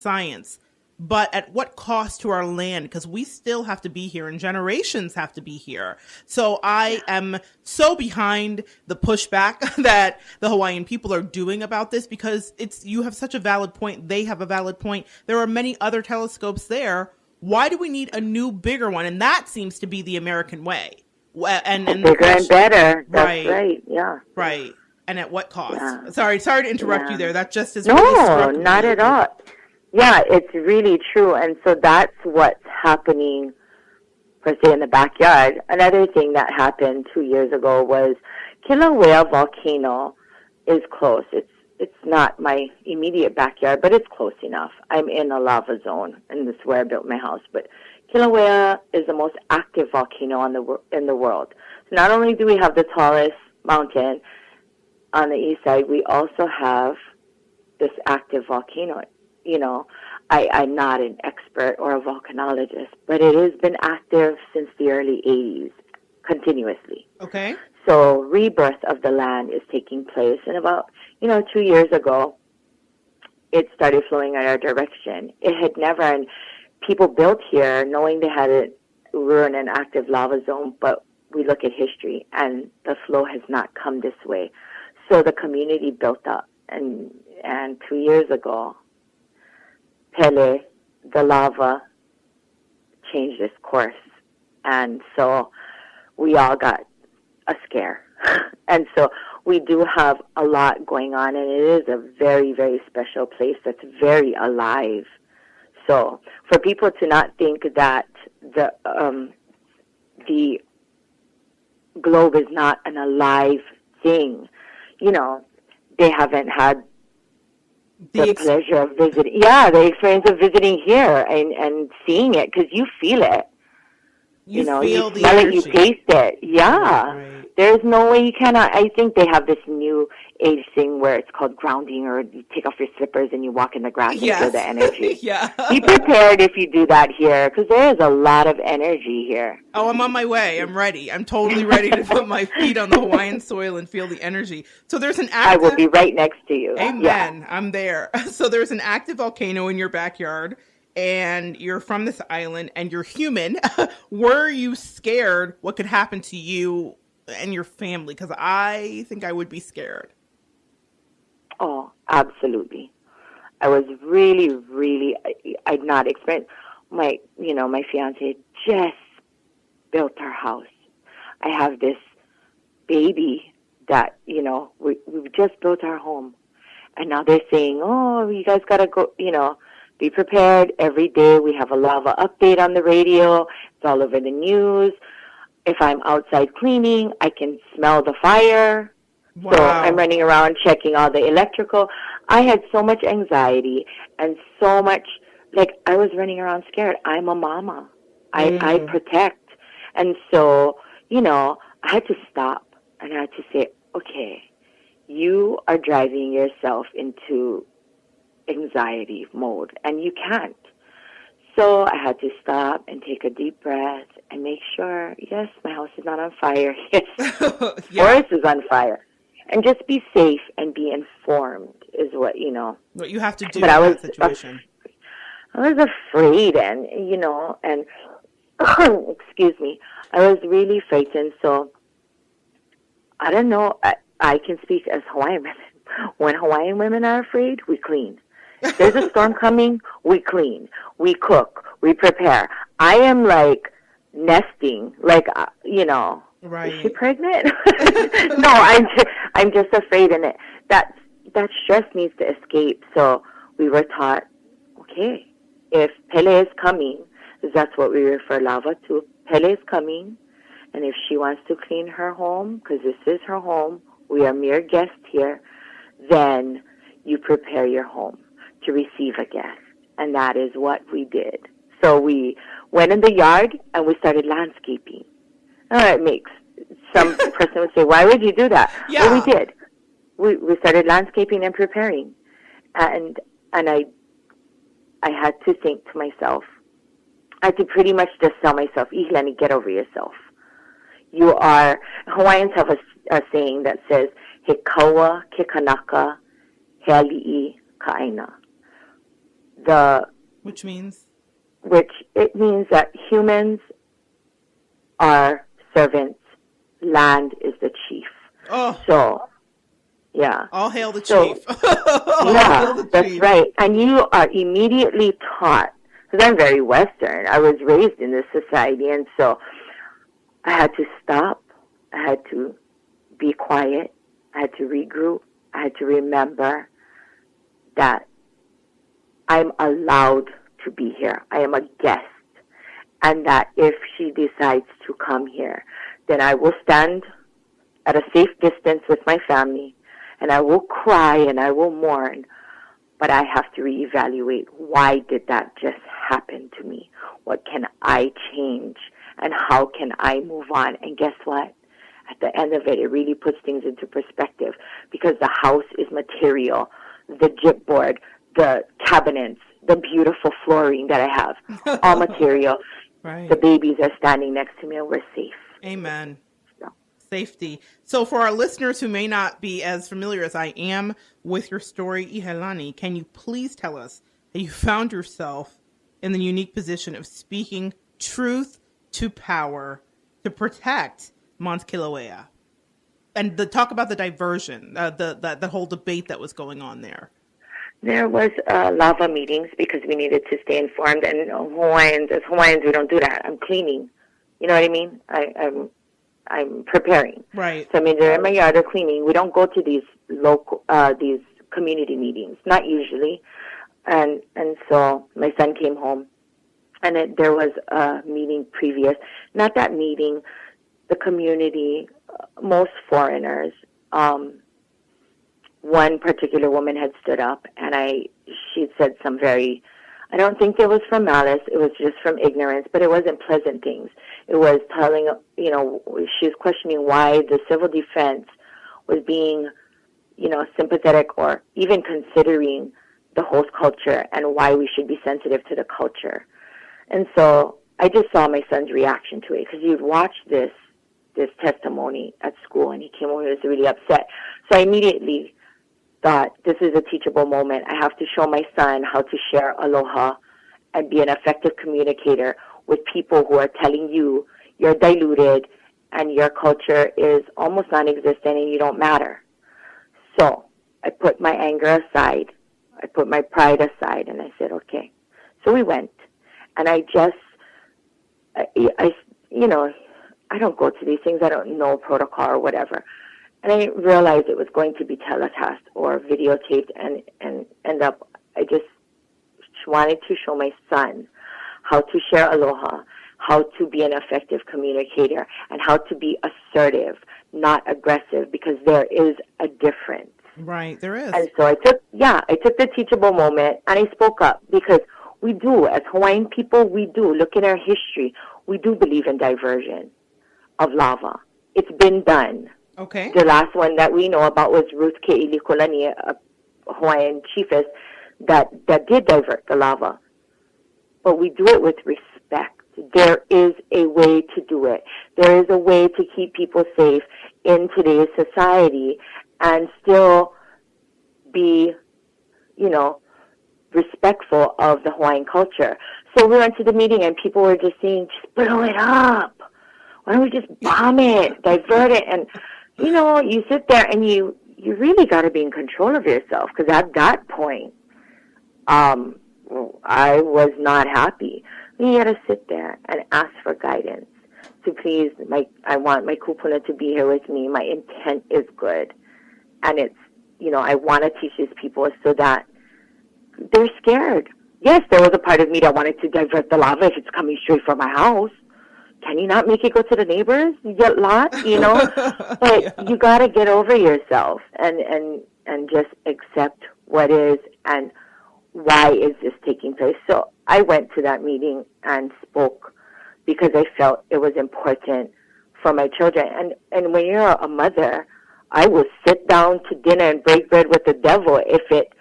science, but at what cost to our land? Because we still have to be here and generations have to be here. So I am so behind the pushback that the Hawaiian people are doing about this, because you have such a valid point. They have a valid point. There are many other telescopes there. Why do we need a new, bigger one? And that seems to be the American way. And bigger and better. That's right. Yeah. Right. And at what cost? Yeah. Sorry to interrupt you there. That just is no, really not at all. Yeah, it's really true. And so that's what's happening, per se, in the backyard. Another thing that happened 2 years ago was Kilauea volcano is close. It's not my immediate backyard, but it's close enough. I'm in a lava zone, and this is where I built my house. But Kilauea is the most active volcano in the world. So not only do we have the tallest mountain on the east side, we also have this active volcano. You know, I'm not an expert or a volcanologist, but it has been active since the early 80s, continuously. Okay. So rebirth of the land is taking place. And about, 2 years ago, it started flowing in our direction. It had never, and people built here knowing they had we were in an active lava zone, but we look at history, and the flow has not come this way. So the community built up, and 2 years ago, Pele, the lava, changed its course. And so we all got a scare. And so we do have a lot going on, and it is a very, very special place that's very alive. So for people to not think that the globe is not an alive thing, they haven't had the pleasure of visiting. Yeah, the experience of visiting here and seeing it, because you feel it. You smell energy. It, you taste it. Yeah. Right. There's no way you cannot. I think they have this new age thing where it's called grounding, or you take off your slippers and you walk in the grass and feel the energy. Yeah. Be prepared if you do that here, because there is a lot of energy here. Oh, I'm on my way. I'm ready. I'm totally ready to put my feet on the Hawaiian soil and feel the energy. So there's an active... I will be right next to you. Amen. Yeah. I'm there. So there's an active volcano in your backyard, and you're from this island, and you're human. Were you scared what could happen to you and your family? Because I think I would be scared. Oh, absolutely. I was really, I'd not experienced, my fiance just built our house. I have this baby that, we've just built our home. And now they're saying, oh, you guys got to go, be prepared. Every day we have a lava update on the radio. It's all over the news. If I'm outside cleaning, I can smell the fire. Wow. So I'm running around checking all the electrical. I had so much anxiety and so much, I was running around scared. I'm a mama. I protect. And so, I had to stop, and I had to say, okay, you are driving yourself into anxiety mode, and you can't. So I had to stop and take a deep breath and make sure, yes, my house is not on fire. Yes, forest is on fire. And just be safe and be informed is what, what you have to do in that situation. I was afraid, and, and, excuse me, I was really frightened. So I don't know, I can speak as Hawaiian women. When Hawaiian women are afraid, we clean. If there's a storm coming, we clean, we cook, we prepare. I am nesting, Right. Is she pregnant? No, I'm just afraid, and that stress needs to escape. So we were taught, okay, if Pele is coming, that's what we refer lava to. Pele is coming, and if she wants to clean her home, because this is her home, we are mere guests here, then you prepare your home to receive a guest. And that is what we did. So we went in the yard and we started landscaping. It makes some person would say, why would you do that? Yeah. Well, we did. We started landscaping and preparing. And I had to think to myself, I had to pretty much just tell myself, Ihilani, get over yourself. Hawaiians have a saying that says, He kaua ke kanaka, he ali'i ka aina. the Which means? which it means that humans are servants, land is the chief. Oh. So, yeah. All hail the So, chief. All yeah, hail the that's chief. right. And you are immediately taught, because I'm very Western. I was raised in this society, and so I had to stop. I had to be quiet. I had to regroup. I had to remember that I'm allowed to be here. I am a guest. And that if she decides to come here, then I will stand at a safe distance with my family, and I will cry and I will mourn, but I have to reevaluate, why did that just happen to me? What can I change? And how can I move on? And guess what? At the end of it, it really puts things into perspective, because the house is material, the gypboard, the cabinets, the beautiful flooring that I have, all material. Right. The babies are standing next to me, and we're safe. Amen. So. Safety. So for our listeners who may not be as familiar as I am with your story, Ihilani, can you please tell us how you found yourself in the unique position of speaking truth to power to protect Mount Kilauea? And talk about the diversion, the whole debate that was going on there. There was lava meetings because we needed to stay informed, and as Hawaiians, we don't do that. I'm cleaning. You know what I mean? I'm preparing. Right. So I mean, they're in my yard, they're cleaning. We don't go to these these community meetings, not usually. And so my son came home, and there was a meeting previous. Not that meeting, the community, most foreigners. One particular woman had stood up, and she said some very, I don't think it was from malice, it was just from ignorance, but it wasn't pleasant things. It was telling, she was questioning why the civil defense was being, sympathetic or even considering the host culture and why we should be sensitive to the culture. And so I just saw my son's reaction to it, because he'd watched this testimony at school, and he came home, he was really upset. So I immediately thought, this is a teachable moment. I have to show my son how to share aloha and be an effective communicator with people who are telling you you're diluted and your culture is almost non-existent and you don't matter. So I put my anger aside. I put my pride aside, and I said, okay. So we went, and I don't go to these things. I don't know protocol or whatever. And I realized it was going to be telecast or videotaped, and I just wanted to show my son how to share aloha, how to be an effective communicator, and how to be assertive, not aggressive, because there is a difference. Right, there is. And so I took the teachable moment, and I spoke up, because we do, as Hawaiian people, look in our history, we do believe in diversion of lava. It's been done. Okay. The last one that we know about was Ruth Ke'ilikolani, a Hawaiian chiefess that did divert the lava. But we do it with respect. There is a way to do it. There is a way to keep people safe in today's society and still be, respectful of the Hawaiian culture. So we went to the meeting, and people were just saying, just blow it up. Why don't we just bomb it, divert it? And, you sit there and you really got to be in control of yourself, because at that point, I was not happy. You got to sit there and ask for guidance. So please, I want my kupuna to be here with me. My intent is good. And it's, I want to teach these people so that they're scared. Yes, there was a part of me that wanted to divert the lava if it's coming straight from my house. Can you not make it go to the neighbors? You get lost, But yeah. You got to get over yourself and just accept what is and why is this taking place. So I went to that meeting and spoke because I felt it was important for my children. And when you're a mother, I will sit down to dinner and break bread with the devil if it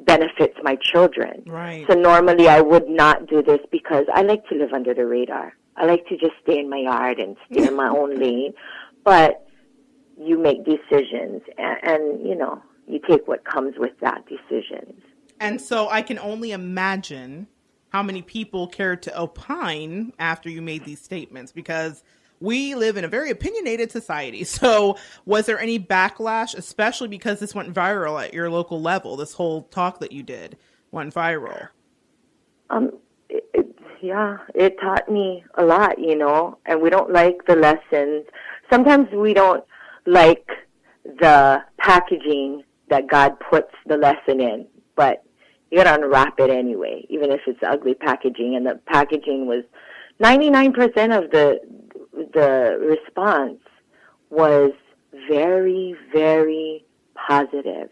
benefits my children. Right. So normally I would not do this because I like to live under the radar. I like to just stay in my yard and stay in my own lane. But you make decisions and you take what comes with that decisions. And so I can only imagine how many people cared to opine after you made these statements, because we live in a very opinionated society. So was there any backlash, especially because this went viral at your local level? This whole talk that you did went viral. Yeah, it taught me a lot, and we don't like the lessons. Sometimes we don't like the packaging that God puts the lesson in, but you got to unwrap it anyway, even if it's ugly packaging. And the packaging was 99% of the response was very, very positive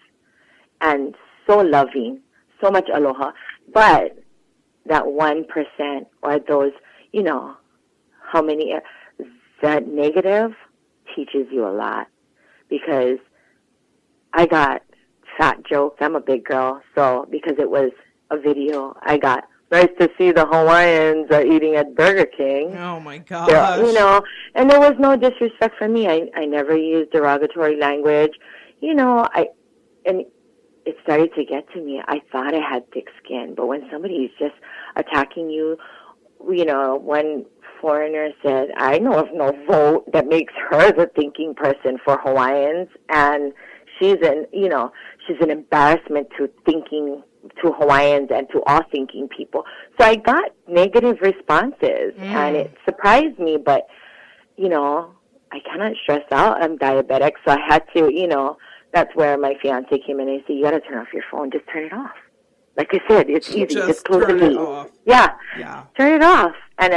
and so loving, so much aloha. But that 1% or those, how many, that negative teaches you a lot, because I got fat jokes. I'm a big girl, so because it was a video, I got nice to see the Hawaiians are eating at Burger King. Oh my gosh. So, and there was no disrespect for me. I never used derogatory language. And it started to get to me. I thought I had thick skin, but when somebody's just attacking you, one foreigner said, I know of no vote that makes her the thinking person for Hawaiians, and she's an embarrassment to Hawaiians and to all thinking people. So I got negative responses, and it surprised me, but, I cannot stress out. I'm diabetic, so I had to, that's where my fiance came in and he said, you got to turn off your phone. Just turn it off. Like I said, it's easy. Just close the gate. Yeah. Turn it off. And,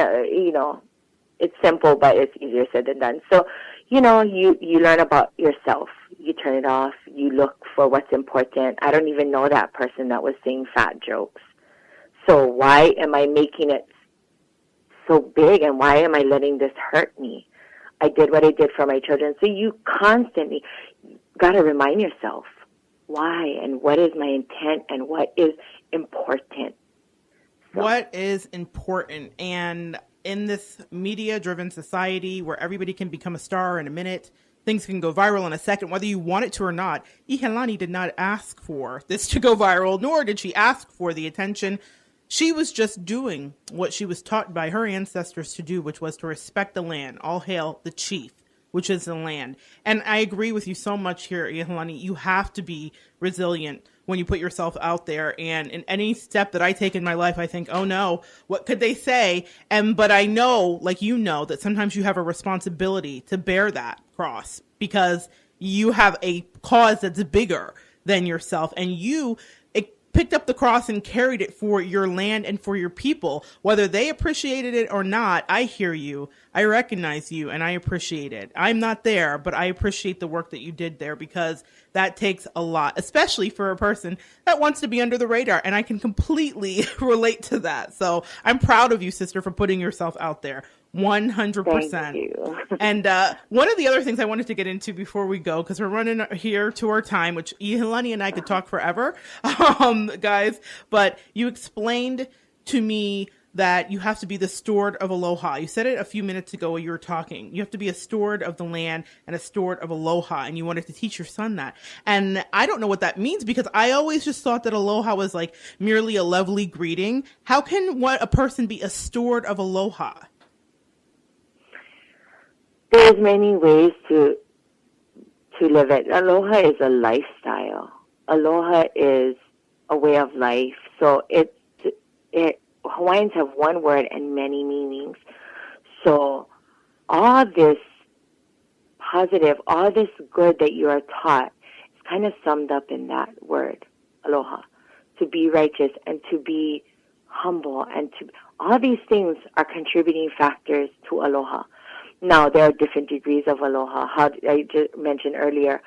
it's simple, but it's easier said than done. So, you learn about yourself. You turn it off. You look for what's important. I don't even know that person that was saying fat jokes. So why am I making it so big, and why am I letting this hurt me? I did what I did for my children. So you constantly got to remind yourself why and what is my intent and what is important. So. What is important? And in this media-driven society where everybody can become a star in a minute, things can go viral in a second, whether you want it to or not. Ihilani did not ask for this to go viral, nor did she ask for the attention. She was just doing what she was taught by her ancestors to do, which was to respect the land. All hail the chief, which is the land. And I agree with you so much here, Ihilani. You have to be resilient when you put yourself out there. And in any step that I take in my life, I think, oh no, what could they say? But I know, like that sometimes you have a responsibility to bear that cross, because you have a cause that's bigger than yourself, and you picked up the cross and carried it for your land and for your people. Whether they appreciated it or not, I hear you, I recognize you, and I appreciate it. I'm not there, but I appreciate the work that you did there, because that takes a lot, especially for a person that wants to be under the radar. And I can completely relate to that. So I'm proud of you, sister, for putting yourself out there. 100%. Thank you. And one of the other things I wanted to get into before we go, because we're running here to our time, which Ihilani and I could talk forever, guys, but you explained to me that you have to be the steward of aloha. You said it a few minutes ago while you were talking. You have to be a steward of the land and a steward of aloha, and you wanted to teach your son that. And I don't know what that means, because I always just thought that aloha was like merely a lovely greeting. How can a person be a steward of aloha? There's many ways to live it. Aloha is a lifestyle. Aloha is a way of life. So Hawaiians have one word and many meanings. So all this positive, all this good that you are taught is kind of summed up in that word, aloha. To be righteous and to be humble, and all these things are contributing factors to aloha. Now, there are different degrees of aloha. How I just mentioned earlier,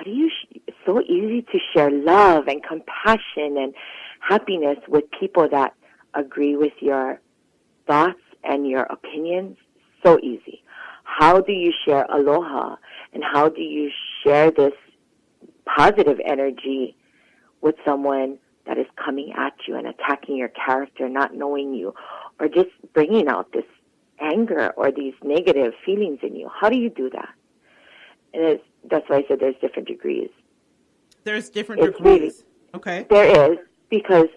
it's so easy to share love and compassion and happiness with people that agree with your thoughts and your opinions. So easy. How do you share aloha, and how do you share this positive energy with someone that is coming at you and attacking your character, not knowing you, or just bringing out this anger or these negative feelings in you? How do you do that? And that's why I said there's different degrees. There's different degrees. Okay. There is, because